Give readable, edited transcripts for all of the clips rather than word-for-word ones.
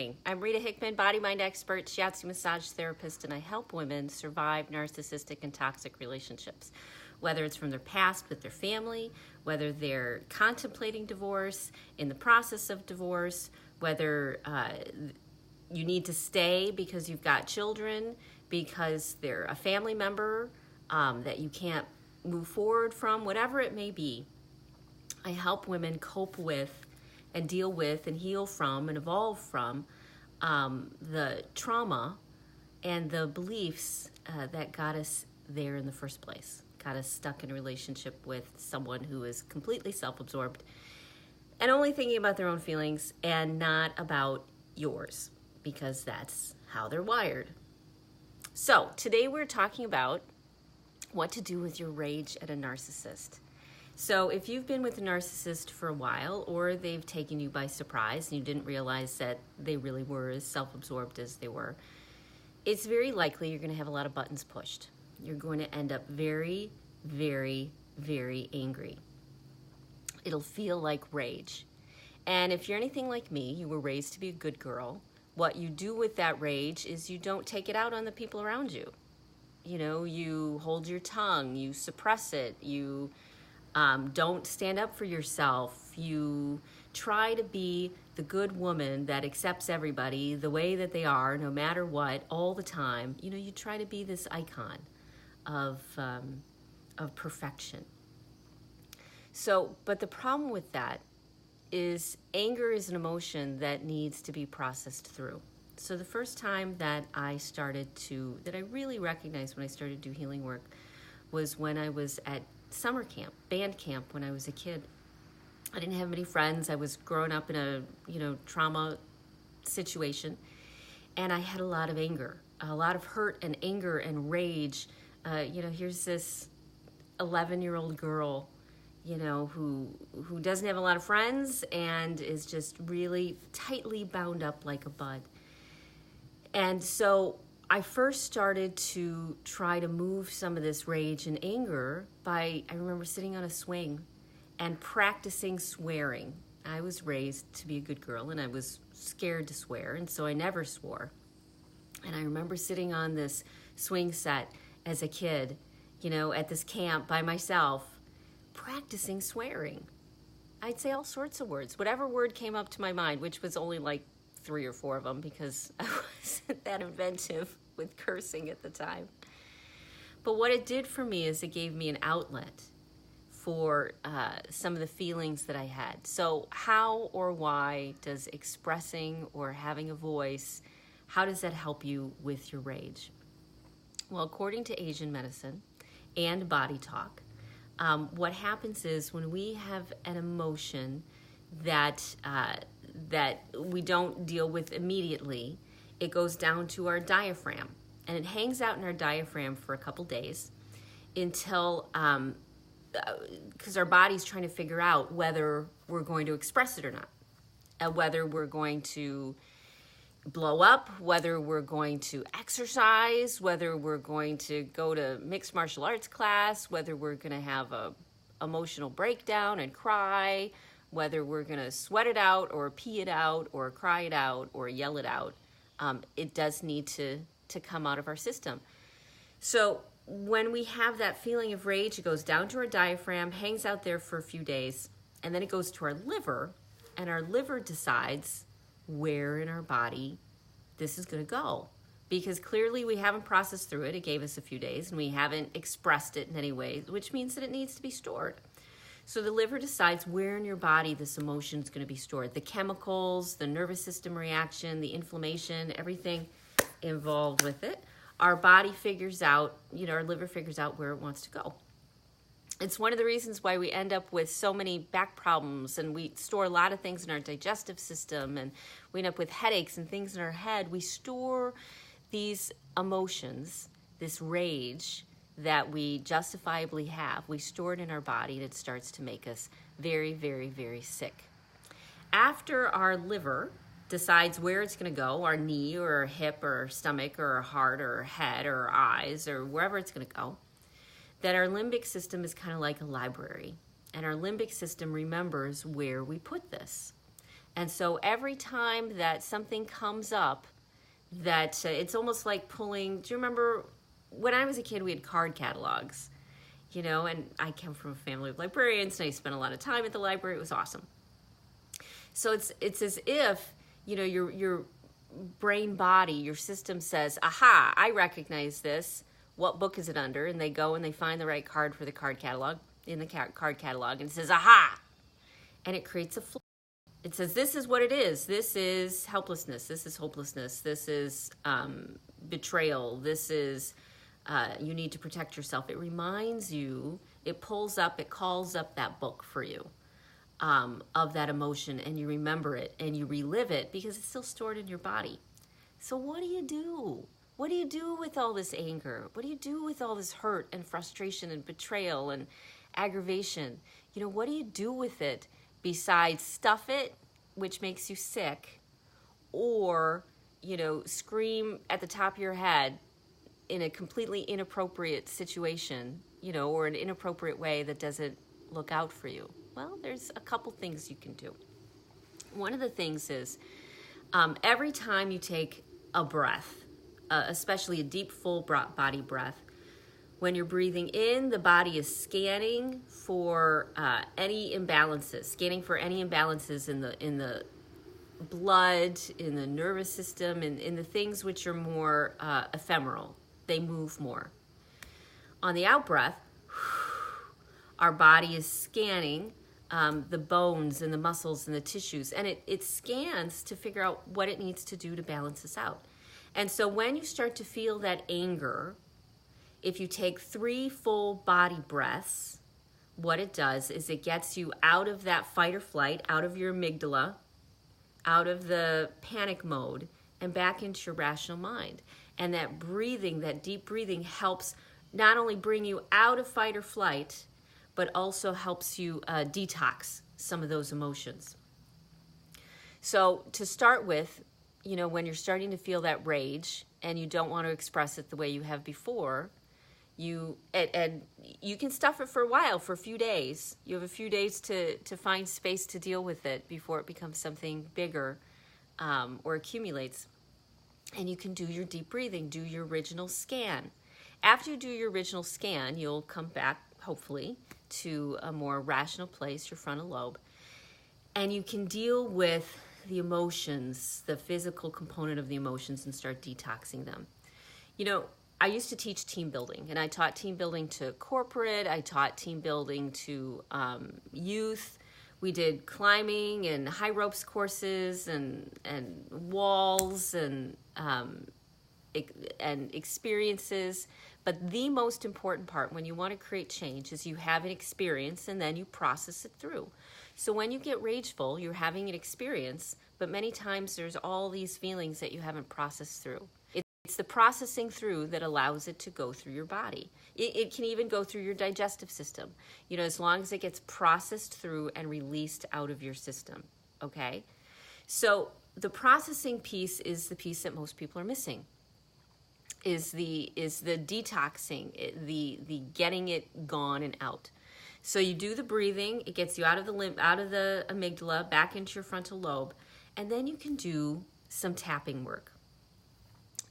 morning. I'm Rita Hickman, body mind expert, shiatsu massage therapist, and I help women survive narcissistic and toxic relationships, whether it's from their past with their family, whether they're contemplating divorce, in the process of divorce, whether you need to stay because you've got children, because they're a family member that you can't move forward from, whatever it may be. I help women cope with and deal with and heal from and evolve from the trauma and the beliefs that got us there in the first place, got us stuck in a relationship with someone who is completely self-absorbed and only thinking about their own feelings and not about yours, because that's how they're wired. So today we're talking about what to do with your rage at a narcissist. So if you've been with a narcissist for a while, or they've taken you by surprise and you didn't realize that they really were as self-absorbed as they were, it's very likely you're going to have a lot of buttons pushed. You're going to end up very, very, very angry. It'll feel like rage. And if you're anything like me, you were raised to be a good girl. What you do with that rage is you don't take it out on the people around you. You know, you hold your tongue, you suppress it, you don't stand up for yourself. You try to be the good woman that accepts everybody the way that they are, no matter what, all the time. You know, you try to be this icon of perfection. So, but the problem with that is anger is an emotion that needs to be processed through. So the first time that I really recognized when I started to do healing work was when I was at summer camp, band camp, when I was a kid. I didn't have many friends. I was growing up in a, trauma situation, and I had a lot of anger, a lot of hurt and anger and rage. Here's this 11-year-old girl, who doesn't have a lot of friends and is just really tightly bound up like a bud. And so I first started to try to move some of this rage and anger I remember sitting on a swing and practicing swearing. I was raised to be a good girl, and I was scared to swear, and so I never swore. And I remember sitting on this swing set as a kid, at this camp by myself, practicing swearing. I'd say all sorts of words, whatever word came up to my mind, which was only like 3 or 4 of them because I wasn't that inventive with cursing at the time. But what it did for me is it gave me an outlet for some of the feelings that I had. So how or why does expressing or having a voice, how does that help you with your rage? Well, according to Asian medicine and body talk, what happens is when we have an emotion that we don't deal with immediately, it goes down to our diaphragm, and it hangs out in our diaphragm for a couple days until, because our body's trying to figure out whether we're going to express it or not, whether we're going to blow up, whether we're going to exercise, whether we're going to go to mixed martial arts class, whether we're going to have a emotional breakdown and cry, whether we're going to sweat it out or pee it out or cry it out or yell it out. It does need to come out of our system. So when we have that feeling of rage, it goes down to our diaphragm, hangs out there for a few days, and then it goes to our liver, and our liver decides where in our body this is going to go. Because clearly we haven't processed through it. It gave us a few days, and we haven't expressed it in any way, which means that it needs to be stored. So the liver decides where in your body this emotion is going to be stored. The chemicals, the nervous system reaction, the inflammation, everything involved with it. Our body figures out, our liver figures out where it wants to go. It's one of the reasons why we end up with so many back problems, and we store a lot of things in our digestive system, and we end up with headaches and things in our head. We store these emotions, this rage that we justifiably have. We store it in our body, and it starts to make us very, very, very sick. After our liver decides where it's going to go, our knee or our hip or our stomach or our heart or our head or our eyes or wherever it's going to go, that our limbic system is kind of like a library. And our limbic system remembers where we put this. And so every time that something comes up, that it's almost like pulling, do you remember when I was a kid, we had card catalogs, you know, and I come from a family of librarians, and I spent a lot of time at the library. It was awesome. So it's as if, you know, your brain body, your system says, aha, I recognize this. What book is it under? And they go and they find the right card for the card catalog in the card catalog, and it says, aha, and it creates a flow. It says, this is what it is. This is helplessness. This is hopelessness. This is betrayal. This is you need to protect yourself. It reminds you, it pulls up, it calls up that book for you of that emotion, and you remember it and you relive it because it's still stored in your body. So what do you do? What do you do with all this anger? What do you do with all this hurt and frustration and betrayal and aggravation? You know, what do you do with it besides stuff it, which makes you sick, or, you know, scream at the top of your head in a completely inappropriate situation, you know, or an inappropriate way that doesn't look out for you? Well, there's a couple things you can do. One of the things is every time you take a breath, especially a deep, full body breath, when you're breathing in, the body is scanning for any imbalances, in the blood, in the nervous system, in the things which are more ephemeral. They move more. On the out breath, our body is scanning the bones and the muscles and the tissues, and it scans to figure out what it needs to do to balance us out. And so when you start to feel that anger, if you take 3 full body breaths, what it does is it gets you out of that fight or flight, out of your amygdala, out of the panic mode, and back into your rational mind. And that breathing, that deep breathing, helps not only bring you out of fight or flight, but also helps you detox some of those emotions. So to start with, you know, when you're starting to feel that rage and you don't want to express it the way you have before, and you can stuff it for a while, for a few days. You have a few days to find space to deal with it before it becomes something bigger or accumulates. And you can do your deep breathing, do your original scan. After you do your original scan, you'll come back, hopefully, to a more rational place, your frontal lobe, and you can deal with the emotions, the physical component of the emotions, and start detoxing them. You know, I used to teach team building, and I taught team building to corporate, I taught team building to youth. We did climbing and high ropes courses and walls and experiences. But the most important part when you want to create change is you have an experience and then you process it through. So when you get rageful, you're having an experience, but many times there's all these feelings that you haven't processed through. It's the processing through that allows it to go through your body. It can even go through your digestive system, you know, as long as it gets processed through and released out of your system, okay? So the processing piece is the piece that most people are missing. Is the detoxing, the getting it gone and out. So you do the breathing, it gets you out of the amygdala, back into your frontal lobe, and then you can do some tapping work.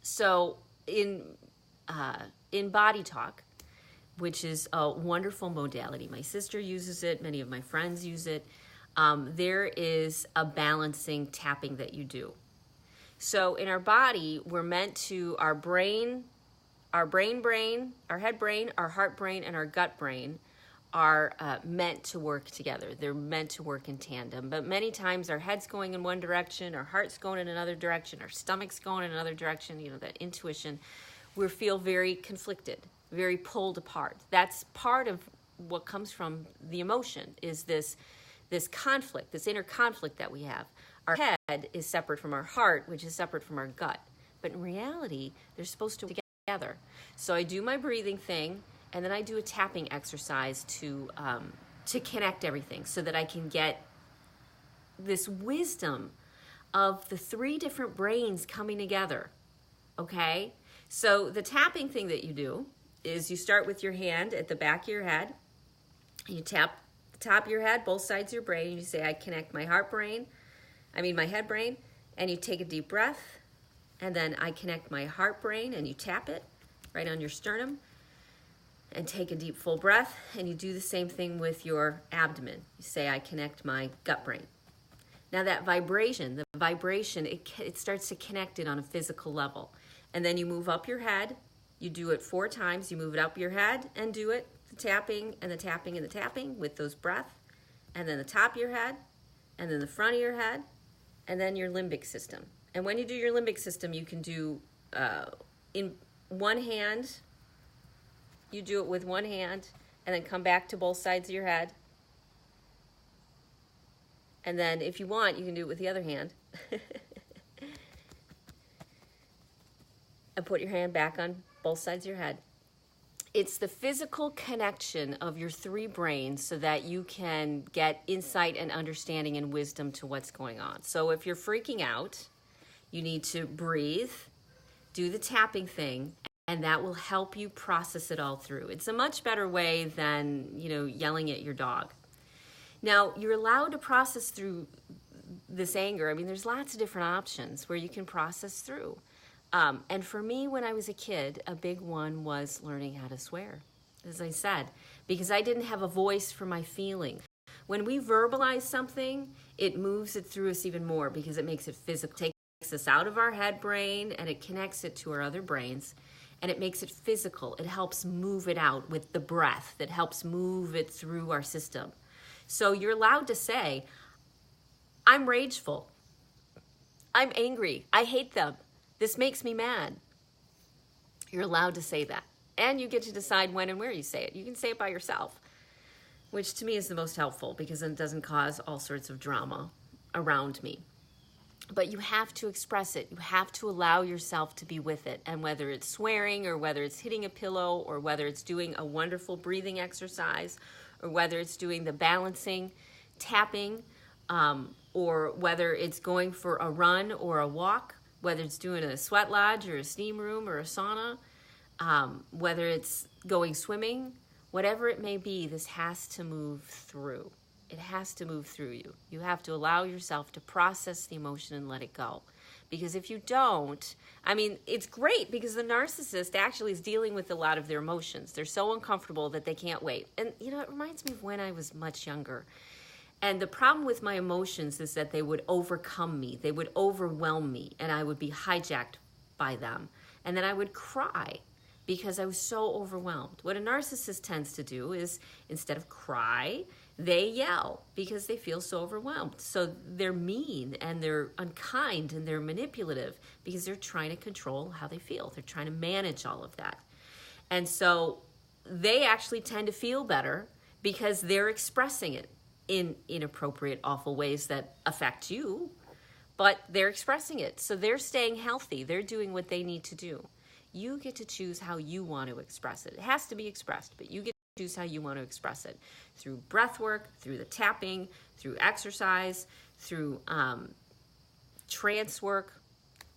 So in Body Talk, which is a wonderful modality, my sister uses it, many of my friends use it, there is a balancing tapping that you do. So in our body, we're meant to, our brain, our head brain, our heart brain, and our gut brain are meant to work together. They're meant to work in tandem. But many times our head's going in one direction, our heart's going in another direction, our stomach's going in another direction, you know, that intuition. We feel very conflicted, very pulled apart. That's part of what comes from the emotion, is this conflict, this inner conflict that we have. Our head is separate from our heart, which is separate from our gut. But in reality, they're supposed to work together. So I do my breathing thing, and then I do a tapping exercise to connect everything so that I can get this wisdom of the 3 different brains coming together, okay? So the tapping thing that you do is you start with your hand at the back of your head, and you tap the top of your head, both sides of your brain, and you say, I connect my heart brain my head brain, and you take a deep breath, and then I connect my heart brain, and you tap it right on your sternum, and take a deep full breath, and you do the same thing with your abdomen. You say, I connect my gut brain. Now that vibration, it starts to connect it on a physical level. And then you move up your head. You do it 4 times. You move it up your head and do it, the tapping and the tapping and the tapping with those breaths. And then the top of your head, and then the front of your head, and then your limbic system. And when you do your limbic system, you can do in one hand. You do it with one hand, and then come back to both sides of your head. And then if you want, you can do it with the other hand. And put your hand back on both sides of your head. It's the physical connection of your 3 brains so that you can get insight and understanding and wisdom to what's going on. So if you're freaking out, you need to breathe, do the tapping thing, and that will help you process it all through. It's a much better way than, yelling at your dog. Now, you're allowed to process through this anger. There's lots of different options where you can process through. And for me, when I was a kid, a big one was learning how to swear, as I said, because I didn't have a voice for my feelings. When we verbalize something, it moves it through us even more because it makes it physical. It takes us out of our head brain and it connects it to our other brains. And it makes it physical. It helps move it out with the breath. That helps move it through our system. So you're allowed to say, I'm rageful. I'm angry. I hate them. This makes me mad. You're allowed to say that. And you get to decide when and where you say it. You can say it by yourself, which to me is the most helpful because it doesn't cause all sorts of drama around me. But you have to express it. You have to allow yourself to be with it. And whether it's swearing or whether it's hitting a pillow or whether it's doing a wonderful breathing exercise or whether it's doing the balancing, tapping, or whether it's going for a run or a walk, whether it's doing a sweat lodge or a steam room or a sauna, whether it's going swimming, whatever it may be, this has to move through. It has to move through you. You have to allow yourself to process the emotion and let it go. Because if you don't, it's great because the narcissist actually is dealing with a lot of their emotions. They're so uncomfortable that they can't wait. And, it reminds me of when I was much younger. And the problem with my emotions is that they would overcome me. They would overwhelm me, and I would be hijacked by them. And then I would cry because I was so overwhelmed. What a narcissist tends to do is, instead of cry, they yell because they feel so overwhelmed. So they're mean and they're unkind and they're manipulative because they're trying to control how they feel. They're trying to manage all of that. And so they actually tend to feel better because they're expressing it in inappropriate, awful ways that affect you, but they're expressing it. So they're staying healthy. They're doing what they need to do. You get to choose how you want to express it. It has to be expressed, but you get to choose how you want to express it. Through breath work, through the tapping, through exercise, through trance work,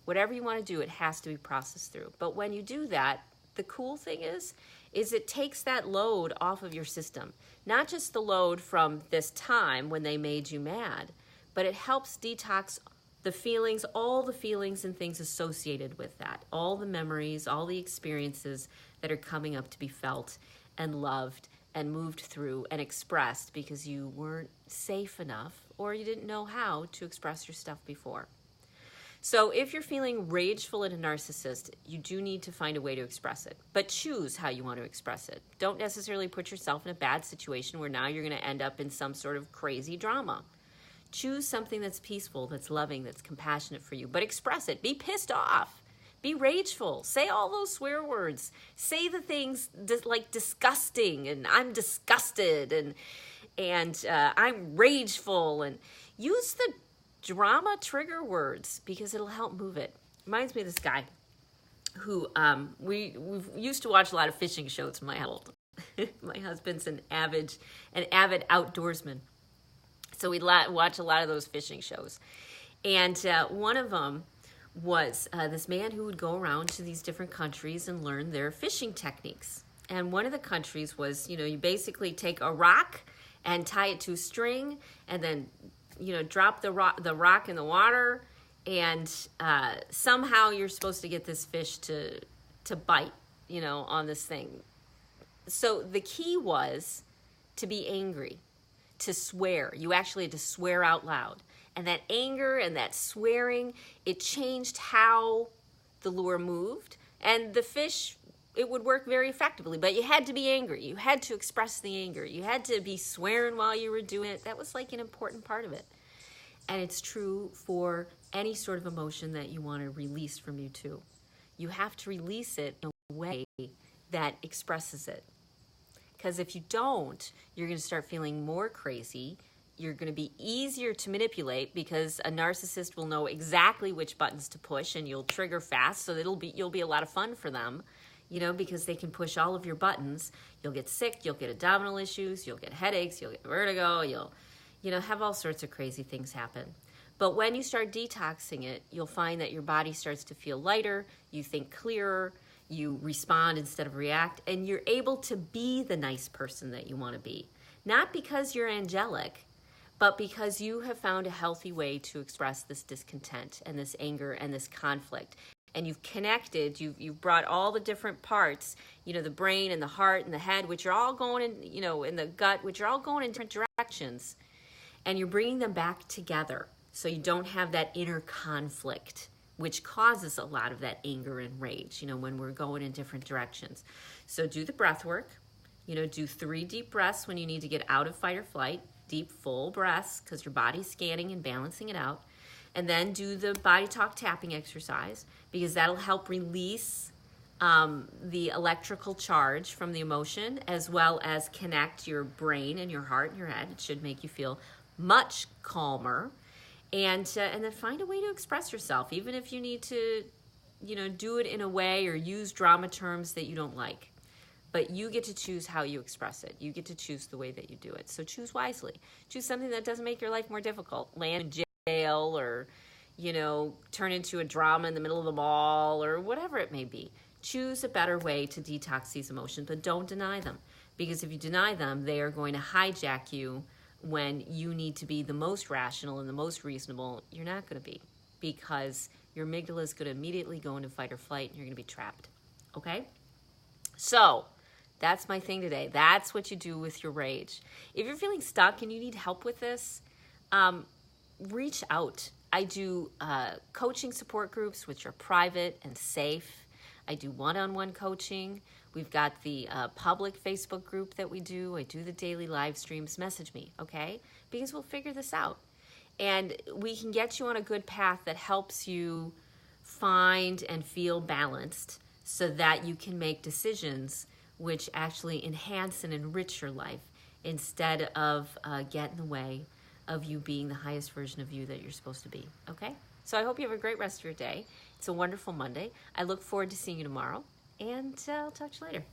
whatever you want to do, it has to be processed through. But when you do that, the cool thing is it takes that load off of your system. Not just the load from this time when they made you mad, but it helps detox the feelings, all the feelings and things associated with that, all the memories, all the experiences that are coming up to be felt and loved and moved through and expressed because you weren't safe enough or you didn't know how to express your stuff before. So if you're feeling rageful at a narcissist, you do need to find a way to express it, but choose how you want to express it. Don't necessarily put yourself in a bad situation where now you're going to end up in some sort of crazy drama. Choose something that's peaceful, that's loving, that's compassionate for you, but express it. Be pissed off. Be rageful. Say all those swear words. Say the things like disgusting and I'm disgusted and I'm rageful, and use the drama trigger words because it'll help move it. Reminds me of this guy who we used to watch a lot of fishing shows in my household. My husband's an avid outdoorsman. So we'd watch a lot of those fishing shows. And one of them was this man who would go around to these different countries and learn their fishing techniques. And one of the countries was, you basically take a rock and tie it to a string and then drop the rock in the water, and somehow you're supposed to get this fish to bite, on this thing. So the key was to be angry, to swear. You actually had to swear out loud. And that anger and that swearing, it changed how the lure moved. And the fish, it would work very effectively. But you had to be angry. You had to express the anger. You had to be swearing while you were doing it. That was like an important part of it. And it's true for any sort of emotion that you want to release from you too. You have to release it in a way that expresses it. Because if you don't, you're going to start feeling more crazy. You're going to be easier to manipulate because a narcissist will know exactly which buttons to push, and you'll trigger fast, so you'll be a lot of fun for them, because they can push all of your buttons. You'll get sick, you'll get abdominal issues, you'll get headaches, you'll get vertigo, you'll have all sorts of crazy things happen. But when you start detoxing it, you'll find that your body starts to feel lighter, you think clearer, you respond instead of react, and you're able to be the nice person that you want to be. Not because you're angelic, but because you have found a healthy way to express this discontent and this anger and this conflict. And you've connected, you've brought all the different parts, the brain and the heart and the head, which are all going in, in the gut, which are all going in different directions. And you're bringing them back together so you don't have that inner conflict, which causes a lot of that anger and rage, when we're going in different directions. So do the breath work, do 3 deep breaths when you need to get out of fight or flight, deep full breaths because your body's scanning and balancing it out. And then do the body talk tapping exercise because that'll help release the electrical charge from the emotion as well as connect your brain and your heart and your head. It should make you feel much calmer. And then find a way to express yourself, even if you need to, do it in a way or use drama terms that you don't like. But you get to choose how you express it. You get to choose the way that you do it. So choose wisely. Choose something that doesn't make your life more difficult. Land in jail or, turn into a drama in the middle of the mall or whatever it may be. Choose a better way to detox these emotions, but don't deny them. Because if you deny them, they are going to hijack you when you need to be the most rational and the most reasonable. You're not going to be, because your amygdala is going to immediately go into fight or flight and you're going to be trapped. Okay? So that's my thing today. That's what you do with your rage. If you're feeling stuck and you need help with this, reach out. I do coaching support groups, which are private and safe. I do one-on-one coaching. We've got the public Facebook group that we do. I do the daily live streams. Message me, okay? Because we'll figure this out. And we can get you on a good path that helps you find and feel balanced so that you can make decisions which actually enhance and enrich your life instead of get in the way of you being the highest version of you that you're supposed to be, okay? So I hope you have a great rest of your day. It's a wonderful Monday. I look forward to seeing you tomorrow, and I'll talk to you later.